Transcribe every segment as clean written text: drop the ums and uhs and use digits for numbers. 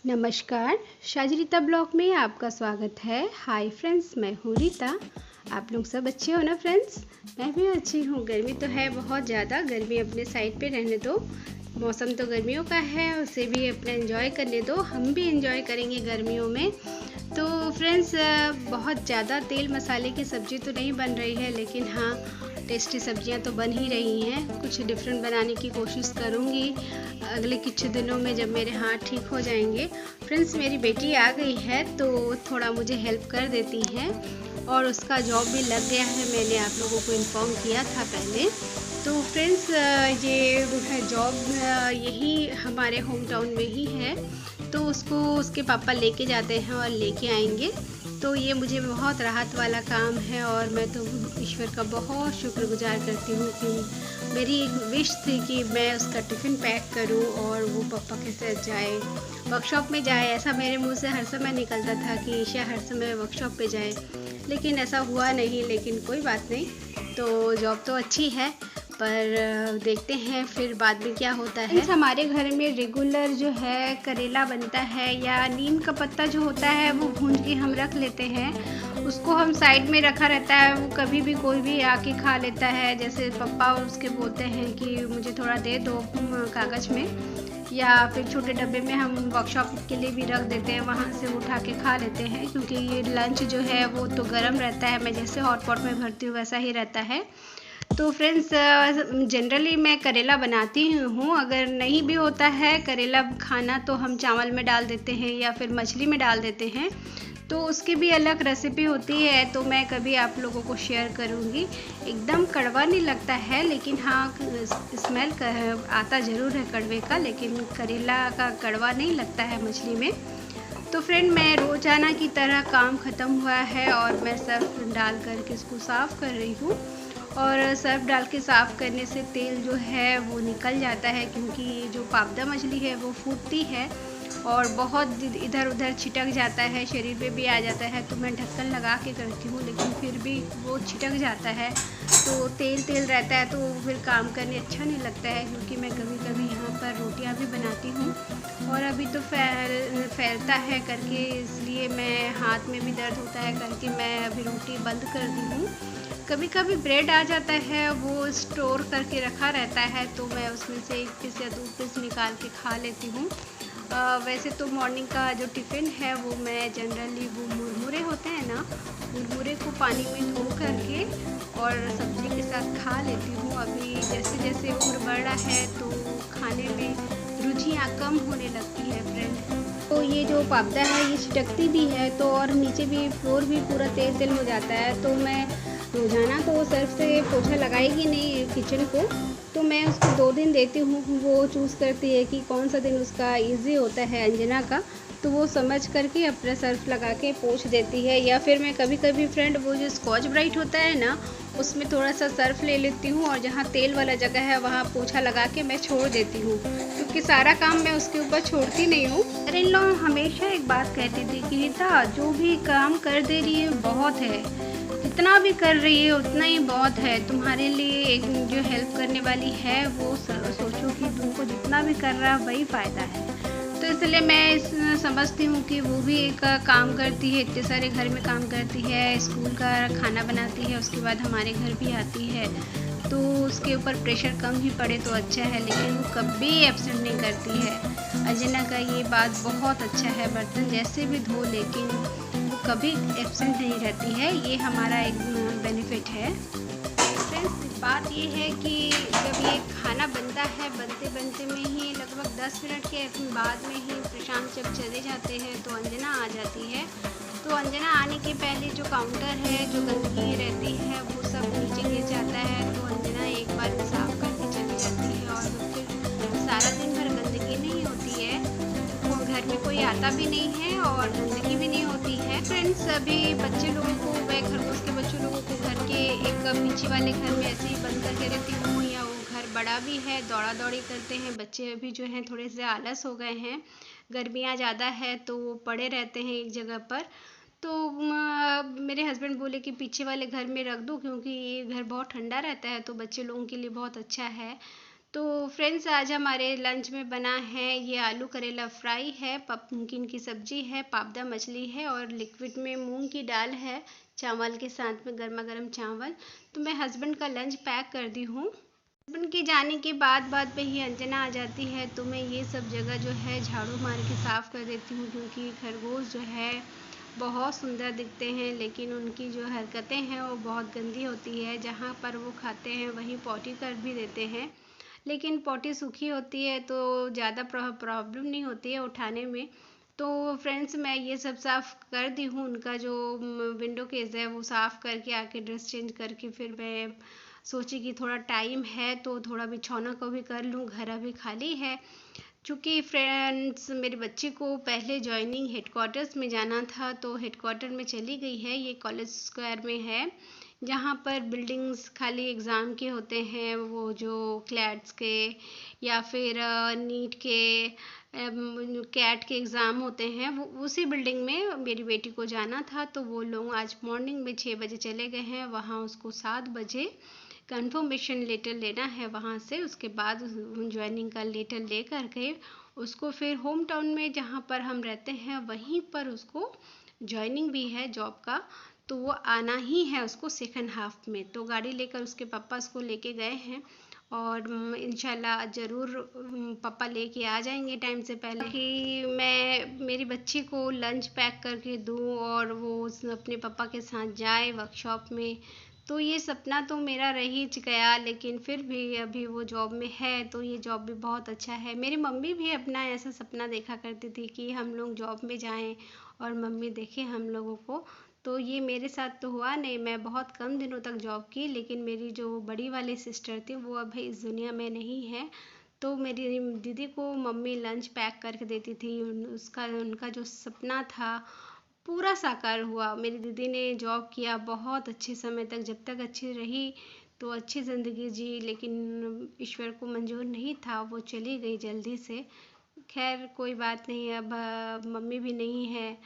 नमस्कार, शाजरीता ब्लॉग में आपका स्वागत है। हाय फ्रेंड्स, मैं हूँ रीता। आप लोग सब अच्छे हो ना फ्रेंड्स? मैं भी अच्छी हूँ। गर्मी तो है बहुत ज़्यादा, गर्मी अपने साइड पे रहने दो। मौसम तो गर्मियों का है, उसे भी अपना एंजॉय करने दो। हम भी एंजॉय करेंगे गर्मियों में। तो फ्रेंड्स, बहुत ज़्यादा तेल मसाले की सब्ज़ी तो नहीं बन रही है, लेकिन हाँ, टेस्टी सब्जियां तो बन ही रही हैं। कुछ डिफरेंट बनाने की कोशिश करूँगी अगले कुछ दिनों में, जब मेरे हाथ ठीक हो जाएंगे। फ्रेंड्स, मेरी बेटी आ गई है तो थोड़ा मुझे हेल्प कर देती है और उसका जॉब भी लग गया है। मैंने आप लोगों को इन्फॉर्म किया था पहले। तो फ्रेंड्स, ये जॉब यही हमारे होम टाउन में ही है, तो उसको उसके पापा लेके जाते हैं और लेके आएंगे। तो ये मुझे बहुत राहत वाला काम है और मैं तो ईश्वर का बहुत शुक्रगुजार करती हूँ कि मेरी एक विश थी कि मैं उसका टिफ़िन पैक करूँ और वो पापा के साथ जाए, वर्कशॉप में जाए। ऐसा मेरे मुंह से हर समय निकलता था कि ईशा हर समय वर्कशॉप पे जाए, लेकिन ऐसा हुआ नहीं। लेकिन कोई बात नहीं, तो जॉब तो अच्छी है, पर देखते हैं फिर बाद में क्या होता है। हमारे घर में रेगुलर जो है करेला बनता है, या नीम का पत्ता जो होता है वो भून के हम रख लेते हैं। उसको हम साइड में रखा रहता है, वो कभी भी कोई भी आके खा लेता है। जैसे पापा उसके बोलते हैं कि मुझे थोड़ा दे दो कागज़ में, या फिर छोटे डब्बे में हम वर्कशॉप के लिए भी रख देते हैं, वहाँ से उठा के खा लेते हैं। क्योंकि ये लंच जो है वो तो गर्म रहता है, मैं जैसे हॉट पॉट में भरती हूँ वैसा ही रहता है। तो फ्रेंड्स, जनरली मैं करेला बनाती हूँ। अगर नहीं भी होता है करेला खाना, तो हम चावल में डाल देते हैं या फिर मछली में डाल देते हैं, तो उसकी भी अलग रेसिपी होती है। तो मैं कभी आप लोगों को शेयर करूँगी। एकदम कड़वा नहीं लगता है, लेकिन हाँ, स्मेल आता ज़रूर है कड़वे का, लेकिन करेला का कड़वा नहीं लगता है मछली में। तो फ्रेंड, मैं रोज़ाना की तरह काम ख़त्म हुआ है और मैं सर्फ डाल करके इसको साफ़ कर रही हूँ। और सर्फ डाल के साफ़ करने से तेल जो है वो निकल जाता है, क्योंकि ये जो पाबदा मछली है वो फूटती है और बहुत इधर उधर छिटक जाता है, शरीर पे भी आ जाता है। तो मैं ढक्कन लगा के करती हूँ, लेकिन फिर भी वो छिटक जाता है, तो तेल तेल रहता है, तो फिर काम करने अच्छा नहीं लगता है। क्योंकि मैं कभी कभी यहाँ पर रोटियाँ भी बनाती हूँ और अभी तो फैलता है करके, इसलिए मैं हाथ में भी दर्द होता है करके मैं अभी रोटी बंद कर दी हूँ। कभी कभी ब्रेड आ जाता है, वो स्टोर करके रखा रहता है, तो मैं उसमें से 1 पीस या 2 पीस निकाल के खा लेती हूँ। वैसे तो मॉर्निंग का जो टिफ़िन है वो मैं जनरली, वो मुरमुरे होते हैं ना, मुरमुरे को पानी में धो करके और सब्ज़ी के साथ खा लेती हूँ। अभी जैसे जैसे उम्र बढ़ रहा है तो खाने में रुचियाँ कम होने लगती है फ्रेंड। तो ये जो पापदा है ये छिटकती भी है, तो और नीचे भी फ्लोर भी पूरा तेल तेल हो जाता है। तो मैं रोज़ाना तो सर्फ से पोछा लगाएगी नहीं किचन को, तो मैं उसको 2 दिन देती हूँ। वो चूज़ करती है कि कौन सा दिन उसका इजी होता है अंजना का, तो वो समझ करके अपना सर्फ लगा के पोंछ देती है। या फिर मैं कभी कभी फ्रेंड, वो जो स्कॉच ब्राइट होता है ना, उसमें थोड़ा सा सर्फ ले लेती हूँ और जहाँ तेल वाला जगह है वहाँ पोछा लगा के मैं छोड़ देती हूँ, क्योंकि सारा काम मैं उसके ऊपर छोड़ती नहीं हूँ। अरे इन लोग हमेशा एक बात कहती थी कि रीता, जो भी काम कर दे रही है बहुत है, जितना भी कर रही है उतना ही बहुत है तुम्हारे लिए। एक जो हेल्प करने वाली है वो सोचो कि तुमको जितना भी कर रहा है वही फ़ायदा है। तो इसलिए मैं समझती हूँ कि वो भी एक काम करती है, इतने सारे घर में काम करती है, स्कूल का खाना बनाती है, उसके बाद हमारे घर भी आती है, तो उसके ऊपर प्रेशर कम ही पड़े तो अच्छा है। लेकिन वो कभी एब्सेंट नहीं करती है। अंजना का ये बात बहुत अच्छा है, बर्तन जैसे भी धो, लेकिन वो कभी एब्सेंट नहीं रहती है। ये हमारा एक बेनिफिट है। फ्रेंड्स, बात ये है कि जब ये खाना बनता है, बनते बनते में ही लगभग 10 मिनट के बाद में ही प्रशांत जब चले जाते हैं तो अंजना आ जाती है। तो अंजना आने के पहले जो काउंटर है, जो गंदगी रहती है, वो सब नीचे गिर जाता है। तो अंजना एक बार में साफ करके चली जाती है और फिर सारा दिन भर गंदगी नहीं होती है। वो घर में कोई आता भी नहीं है और गंदगी भी नहीं होती है। फ्रेंड्स, अभी बच्चे लोगों को, मैं खरगोश के बच्चों लोगों को घर के एक पीछे वाले घर में ऐसे ही बंद करके रहती हूँ, या वो घर बड़ा भी है, दौड़ा दौड़ी करते हैं बच्चे। अभी जो हैं थोड़े से आलस हो गए हैं, गर्मियाँ ज़्यादा है तो वो पड़े रहते हैं एक जगह पर। तो मेरे हस्बैंड बोले कि पीछे वाले घर में रख दो, क्योंकि ये घर बहुत ठंडा रहता है, तो बच्चे लोगों के लिए बहुत अच्छा है। तो फ्रेंड्स, आज हमारे लंच में बना है ये आलू करेला फ्राई है, पम्पकिन की सब्जी है, पापड़ा मछली है और लिक्विड में मूंग की दाल है, चावल के साथ में गर्मा गर्म चावल। तो मैं हस्बैंड का लंच पैक कर दी हूँ। हस्बैंड के जाने के बाद पे ही अंजना आ जाती है, तो मैं ये सब जगह जो है झाड़ू मार के साफ़ कर देती हूँ, क्योंकि खरगोश जो है बहुत सुंदर दिखते हैं, लेकिन उनकी जो हरकतें हैं वो बहुत गंदी होती है। जहाँ पर वो खाते हैं वहीं पॉटी कर भी देते हैं, लेकिन पॉटी सूखी होती है तो ज़्यादा प्रॉब्लम नहीं होती है उठाने में। तो फ्रेंड्स, मैं ये सब साफ़ कर दी हूँ। उनका जो विंडो केस है वो साफ़ करके आके ड्रेस चेंज करके फिर मैं सोची कि थोड़ा टाइम है तो थोड़ा बिछौना को भी कर लूँ, घर अभी खाली है। चूँकि फ्रेंड्स, मेरे बच्चे को पहले जॉइनिंग हेडक्वार्टर्स में जाना था, तो हेडक्वार्टर में चली गई है। ये कॉलेज स्क्वायर में है, जहाँ पर बिल्डिंग्स खाली एग्ज़ाम के होते हैं, वो जो क्लैट्स के या फिर नीट के, कैट के एग्ज़ाम होते हैं, वो उसी बिल्डिंग में मेरी बेटी को जाना था। तो वो लोग आज मॉर्निंग में 6 बजे चले गए हैं। वहाँ उसको 7 बजे कंफर्मेशन लेटर लेना है वहाँ से। उसके बाद ज्वाइनिंग का लेटर ले कर के उसको फिर होम टाउन में जहाँ पर हम रहते हैं वहीं पर उसको ज्वाइनिंग भी है जॉब का, तो वो आना ही है उसको सेकंड हाफ में। तो गाड़ी लेकर उसके पापा उसको लेके गए हैं और इंशाल्लाह ज़रूर पापा लेके आ जाएंगे टाइम से पहले, कि मैं मेरी बच्ची को लंच पैक करके दूँ और वो अपने पापा के साथ जाए वर्कशॉप में। तो ये सपना तो मेरा रह ही गया, लेकिन फिर भी अभी वो जॉब में है तो ये जॉब भी बहुत अच्छा है। मेरी मम्मी भी अपना ऐसा सपना देखा करती थी कि हम लोग जॉब में जाएं और मम्मी देखें हम लोगों को। तो ये मेरे साथ तो हुआ नहीं, मैं बहुत कम दिनों तक जॉब की, लेकिन मेरी जो बड़ी वाली सिस्टर थी वो अभी इस दुनिया में नहीं है। तो मेरी दीदी को मम्मी लंच पैक करके देती थी। उसका उनका जो सपना था पूरा साकार हुआ। मेरी दीदी ने जॉब किया बहुत अच्छे समय तक, जब तक अच्छी रही तो अच्छी ज़िंदगी जी, लेकिन ईश्वर को मंजूर नहीं था, वो चली गई जल्दी से। खैर कोई बात नहीं, अब मम्मी भी नहीं है।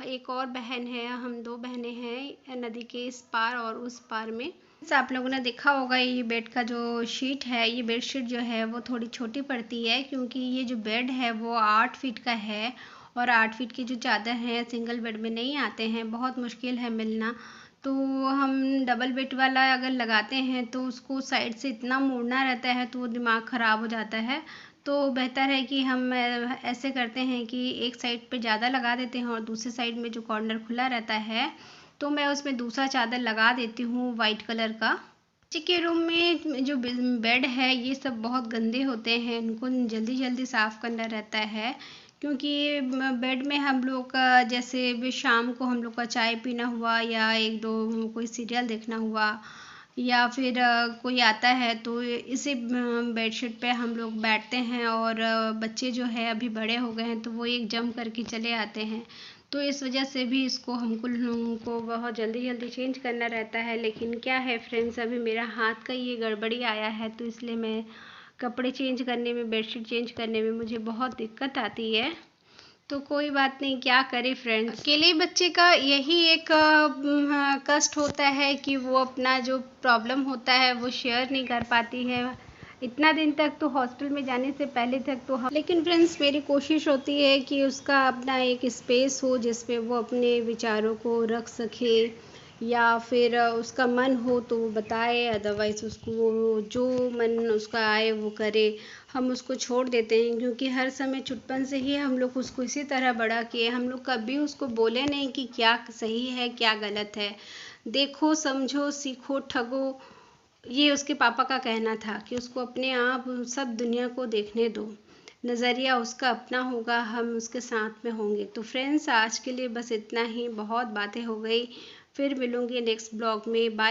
एक और बहन है, हम 2 बहनें हैं नदी के इस पार और उस पार में। आप लोगों ने देखा होगा ये बेड का जो शीट है, ये बेडशीट जो है वो थोड़ी छोटी पड़ती है, क्योंकि ये जो बेड है वो 8 फीट का है और 8 फीट की जो चादर है सिंगल बेड में नहीं आते हैं, बहुत मुश्किल है मिलना। तो हम डबल बेड वाला अगर लगाते हैं तो उसको साइड से इतना मोड़ना रहता है तो वो दिमाग ख़राब हो जाता है। तो बेहतर है कि हम ऐसे करते हैं कि एक साइड पे ज़्यादा लगा देते हैं और दूसरी साइड में जो कॉर्नर खुला रहता है तो मैं उसमें दूसरा चादर लगा देती हूँ वाइट कलर का। बच्चे के रूम में जो बेड है ये सब बहुत गंदे होते हैं, इनको जल्दी जल्दी साफ़ करना रहता है, क्योंकि बेड में हम लोग का जैसे भी शाम को हम लोग का चाय पीना हुआ या एक दो कोई सीरियल देखना हुआ या फिर कोई आता है तो इसी बेडशीट पे हम लोग बैठते हैं। और बच्चे जो है अभी बड़े हो गए हैं तो वो एक जम करके चले आते हैं, तो इस वजह से भी इसको हमको लोगों को बहुत जल्दी जल्दी चेंज करना रहता है। लेकिन क्या है फ्रेंड्स, अभी मेरा हाथ का ये गड़बड़ी आया है तो इसलिए मैं कपड़े चेंज करने में, बेडशीट चेंज करने में मुझे बहुत दिक्कत आती है। तो कोई बात नहीं, क्या करें फ्रेंड्स, अकेले बच्चे का यही एक कष्ट होता है कि वो अपना जो प्रॉब्लम होता है वो शेयर नहीं कर पाती है। इतना दिन तक तो हॉस्टल में जाने से पहले तक तो हम, लेकिन फ्रेंड्स मेरी कोशिश होती है कि उसका अपना एक स्पेस हो जिसमें वो अपने विचारों को रख सके, या फिर उसका मन हो तो वो बताए, अदरवाइज़ उसको जो मन उसका आए वो करे। हम उसको छोड़ देते हैं, क्योंकि हर समय चुटपन से ही हम लोग उसको इसी तरह बड़ा किए। हम लोग कभी उसको बोले नहीं कि क्या सही है क्या गलत है। देखो समझो सीखो ठगो, ये उसके पापा का कहना था कि उसको अपने आप सब दुनिया को देखने दो, नज़रिया उसका अपना होगा, हम उसके साथ में होंगे। तो फ्रेंड्स आज के लिए बस इतना ही, बहुत बातें हो गई, फिर मिलूंगी नेक्स्ट ब्लॉग में। बाय।